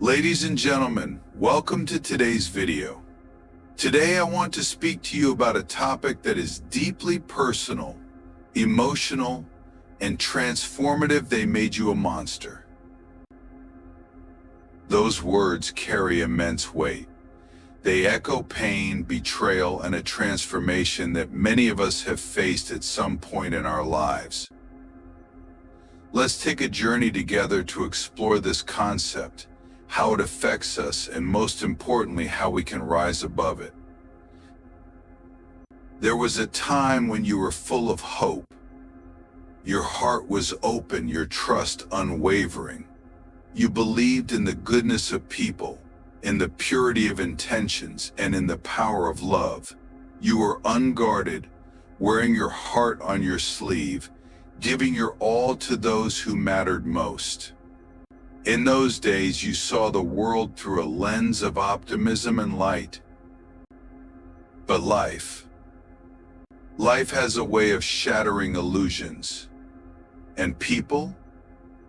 Ladies and gentlemen, welcome to today's video. Today I want to speak to you about a topic that is deeply personal, emotional, and transformative. They made you a monster. Those words carry immense weight. They echo pain, betrayal, and a transformation that many of us have faced at some point in our lives. Let's take a journey together to explore this concept, how it affects us, and most importantly, how we can rise above it. There was a time when you were full of hope. Your heart was open, your trust unwavering. You believed in the goodness of people, in the purity of intentions, and in the power of love. You were unguarded, wearing your heart on your sleeve, giving your all to those who mattered most. In those days, you saw the world through a lens of optimism and light. But life has a way of shattering illusions. And people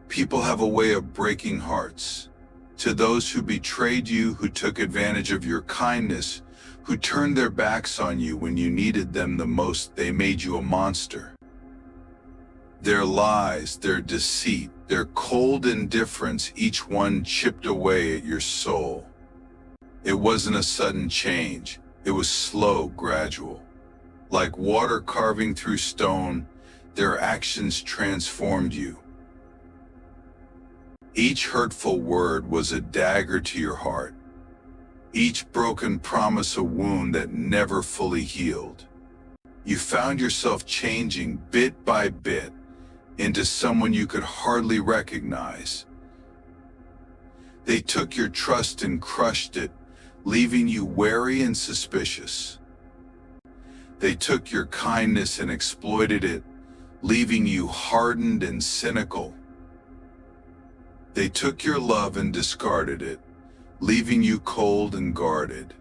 have a way of breaking hearts. To those who betrayed you, who took advantage of your kindness, who turned their backs on you when you needed them the most, they made you a monster. Their lies, their deceit, their cold indifference, each one chipped away at your soul. It wasn't a sudden change. It was slow, gradual. Like water carving through stone, their actions transformed you. Each hurtful word was a dagger to your heart. Each broken promise a wound that never fully healed. You found yourself changing bit by bit into someone you could hardly recognize. They took your trust and crushed it, leaving you wary and suspicious. They took your kindness and exploited it, leaving you hardened and cynical. They took your love and discarded it, leaving you cold and guarded.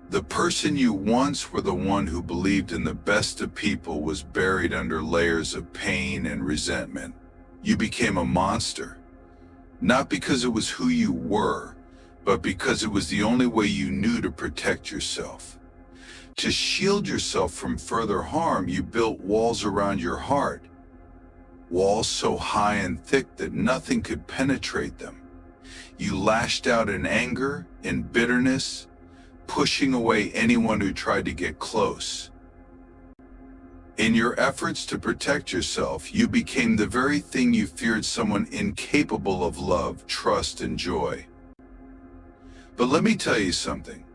The person you once were, the one who believed in the best of people, was buried under layers of pain and resentment. You became a monster, not because it was who you were, but because it was the only way you knew to protect yourself. To shield yourself from further harm, you built walls around your heart, walls so high and thick that nothing could penetrate them. You lashed out in anger, in bitterness, pushing away anyone who tried to get close. In your efforts to protect yourself, you became the very thing you feared, someone incapable of love, trust, and joy. But let me tell you something.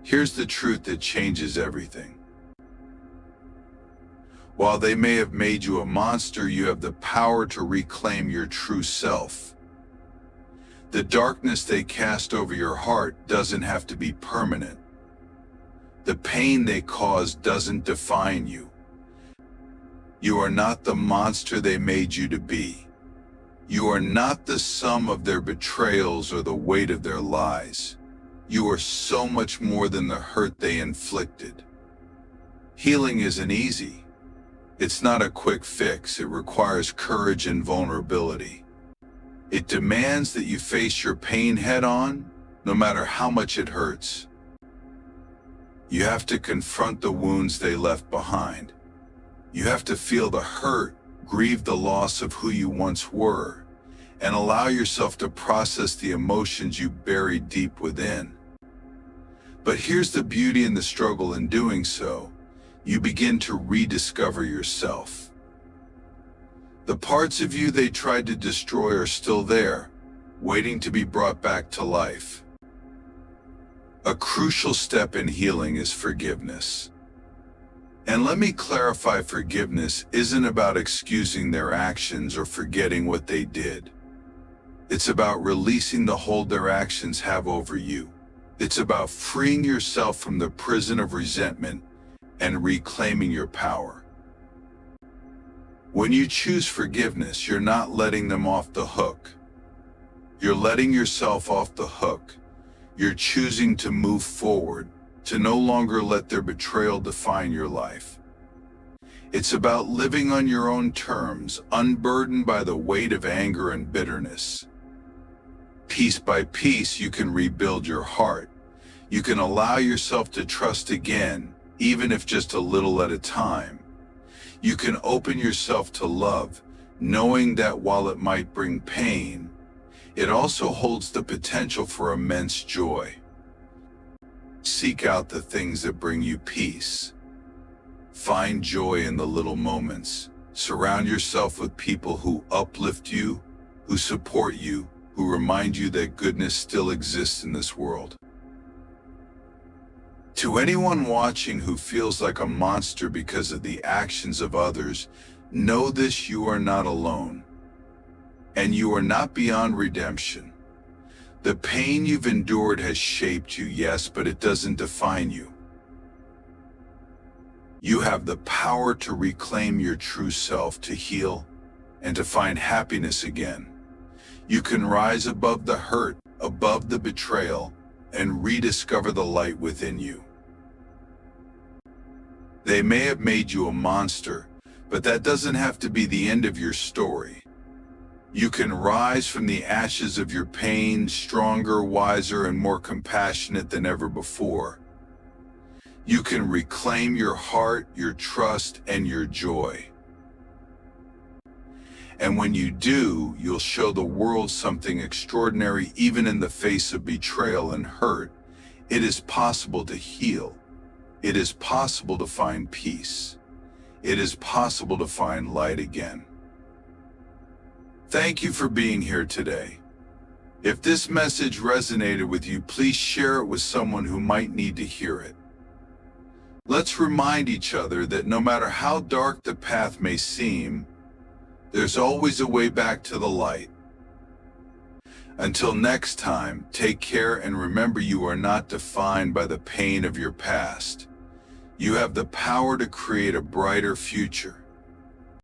Here's the truth that changes everything. While they may have made you a monster, you have the power to reclaim your true self. The darkness they cast over your heart doesn't have to be permanent. The pain they caused doesn't define you. You are not the monster they made you to be. You are not the sum of their betrayals or the weight of their lies. You are so much more than the hurt they inflicted. Healing isn't easy. It's not a quick fix. It requires courage and vulnerability. It demands that you face your pain head on, no matter how much it hurts. You have to confront the wounds they left behind. You have to feel the hurt, grieve the loss of who you once were, and allow yourself to process the emotions you buried deep within. But here's the beauty in the struggle. In doing so, you begin to rediscover yourself. The parts of you they tried to destroy are still there, waiting to be brought back to life. A crucial step in healing is forgiveness. And let me clarify, forgiveness isn't about excusing their actions or forgetting what they did. It's about releasing the hold their actions have over you. It's about freeing yourself from the prison of resentment and reclaiming your power. When you choose forgiveness, you're not letting them off the hook. You're letting yourself off the hook. You're choosing to move forward, to no longer let their betrayal define your life. It's about living on your own terms, unburdened by the weight of anger and bitterness. Piece by piece, you can rebuild your heart. You can allow yourself to trust again, even if just a little at a time. You can open yourself to love, knowing that while it might bring pain, it also holds the potential for immense joy. Seek out the things that bring you peace. Find joy in the little moments. Surround yourself with people who uplift you, who support you, who remind you that goodness still exists in this world. To anyone watching who feels like a monster because of the actions of others, know this: you are not alone. And you are not beyond redemption. The pain you've endured has shaped you, yes, but it doesn't define you. You have the power to reclaim your true self, to heal, and to find happiness again. You can rise above the hurt, above the betrayal, and rediscover the light within you. They may have made you a monster, but that doesn't have to be the end of your story. You can rise from the ashes of your pain, stronger, wiser, and more compassionate than ever before. You can reclaim your heart, your trust, and your joy. And when you do, you'll show the world something extraordinary. Even in the face of betrayal and hurt, it is possible to heal. It is possible to find peace. It is possible to find light again. Thank you for being here today. If this message resonated with you, please share it with someone who might need to hear it. Let's remind each other that no matter how dark the path may seem, there's always a way back to the light. Until next time, take care and remember, you are not defined by the pain of your past. You have the power to create a brighter future.